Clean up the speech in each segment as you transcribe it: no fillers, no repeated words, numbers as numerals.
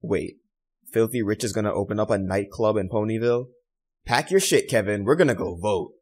Wait, Filthy Rich is gonna open up a nightclub in Ponyville? Pack your shit, Kevin, we're gonna go vote.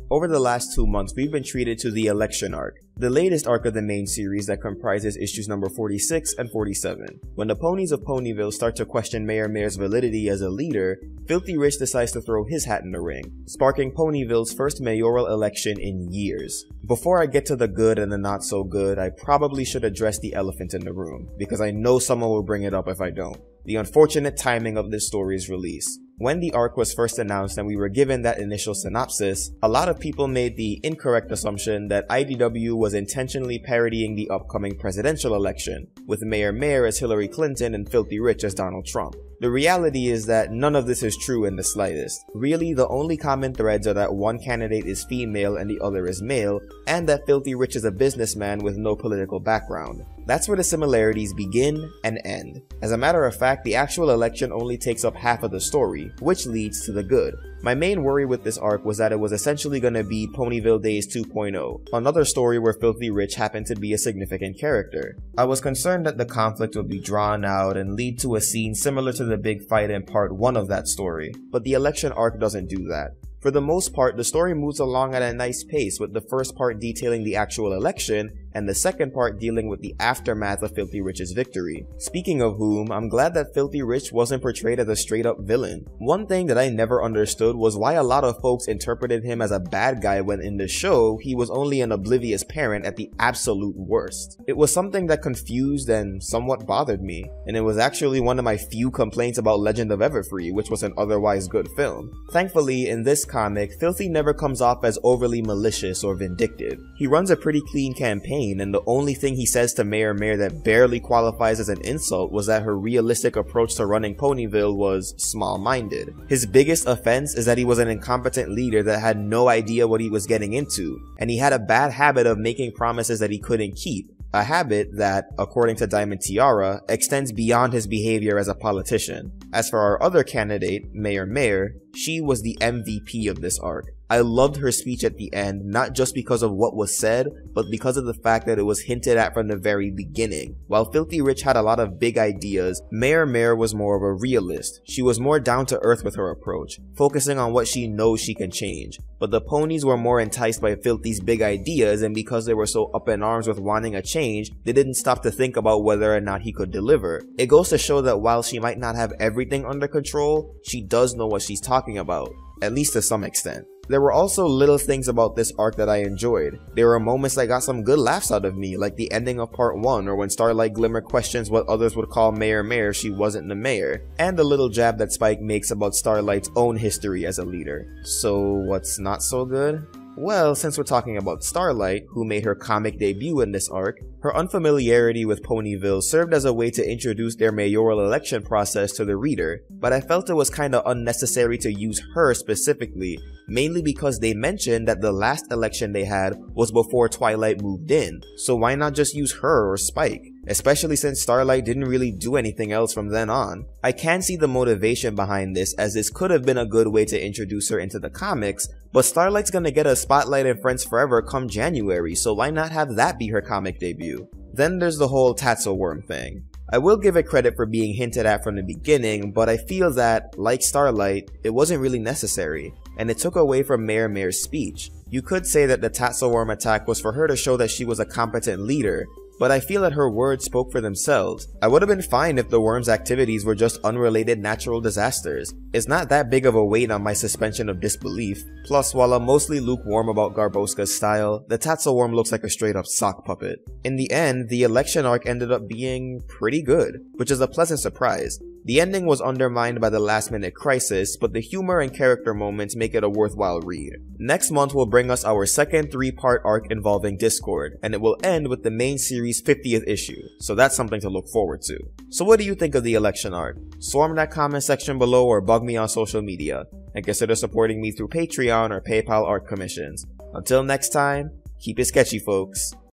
Over the last 2 months, we've been treated to the election arc, the latest arc of the main series that comprises issues number 46 and 47. When the ponies of Ponyville start to question Mayor Mayor's validity as a leader, Filthy Rich decides to throw his hat in the ring, sparking Ponyville's first mayoral election in years. Before I get to the good and the not so good, I probably should address the elephant in the room, because I know someone will bring it up if I don't. The unfortunate timing of this story's release. When the arc was first announced and we were given that initial synopsis, a lot of people made the incorrect assumption that IDW was intentionally parodying the upcoming presidential election, with Mayor Mayor as Hillary Clinton and Filthy Rich as Donald Trump. The reality is that none of this is true in the slightest. Really, the only common threads are that one candidate is female and the other is male, and that Filthy Rich is a businessman with no political background. That's where the similarities begin and end. As a matter of fact, the actual election only takes up half of the story, which leads to the good. My main worry with this arc was that it was essentially gonna be Ponyville Days 2.0, another story where Filthy Rich happened to be a significant character. I was concerned that the conflict would be drawn out and lead to a scene similar to the big fight in part 1 of that story, but the election arc doesn't do that. For the most part, the story moves along at a nice pace, with the first part detailing the actual election and the second part dealing with the aftermath of Filthy Rich's victory. Speaking of whom, I'm glad that Filthy Rich wasn't portrayed as a straight up villain. One thing that I never understood was why a lot of folks interpreted him as a bad guy when in the show, he was only an oblivious parent at the absolute worst. It was something that confused and somewhat bothered me, and it was actually one of my few complaints about Legend of Everfree, which was an otherwise good film. Thankfully, in this comic, Filthy never comes off as overly malicious or vindictive. He runs a pretty clean campaign, and the only thing he says to Mayor Mayor that barely qualifies as an insult was that her realistic approach to running Ponyville was small-minded. His biggest offense is that he was an incompetent leader that had no idea what he was getting into, and he had a bad habit of making promises that he couldn't keep. A habit that, according to Diamond Tiara, extends beyond his behavior as a politician. As for our other candidate, Mayor Mayor, she was the MVP of this arc. I loved her speech at the end, not just because of what was said, but because of the fact that it was hinted at from the very beginning. While Filthy Rich had a lot of big ideas, Mayor Mayor was more of a realist. She was more down to earth with her approach, focusing on what she knows she can change. But the ponies were more enticed by Filthy's big ideas, and because they were so up in arms with wanting a change, they didn't stop to think about whether or not he could deliver. It goes to show that while she might not have everything under control, she does know what she's talking about, at least to some extent. There were also little things about this arc that I enjoyed. There were moments that got some good laughs out of me, like the ending of part 1, or when Starlight Glimmer questions what others would call Mayor Mayor if she wasn't the mayor, and the little jab that Spike makes about Starlight's own history as a leader. So what's not so good? Well, since we're talking about Starlight, who made her comic debut in this arc, her unfamiliarity with Ponyville served as a way to introduce their mayoral election process to the reader, but I felt it was kinda unnecessary to use her specifically, mainly because they mentioned that the last election they had was before Twilight moved in, so why not just use her or Spike? Especially since Starlight didn't really do anything else from then on. I can see the motivation behind this, as this could have been a good way to introduce her into the comics, but Starlight's gonna get a spotlight in Friends Forever come January, so why not have that be her comic debut? Then there's the whole Tatzel Worm thing. I will give it credit for being hinted at from the beginning, but I feel that, like Starlight, it wasn't really necessary, and it took away from Mayor Mayor's speech. You could say that the Tatzel Worm attack was for her to show that she was a competent leader, but I feel that her words spoke for themselves. I would have been fine if the worm's activities were just unrelated natural disasters. It's not that big of a weight on my suspension of disbelief. Plus, while I'm mostly lukewarm about Garboska's style, the Tatzel Worm looks like a straight up sock puppet. In the end, the election arc ended up being pretty good, which is a pleasant surprise. The ending was undermined by the last minute crisis, but the humor and character moments make it a worthwhile read. Next month will bring us our second 3-part arc involving Discord, and it will end with the main series' 50th issue, so that's something to look forward to. So what do you think of the election arc? Swarm that comment section below or bug me on social media, and consider supporting me through Patreon or PayPal art commissions. Until next time, keep it sketchy, folks.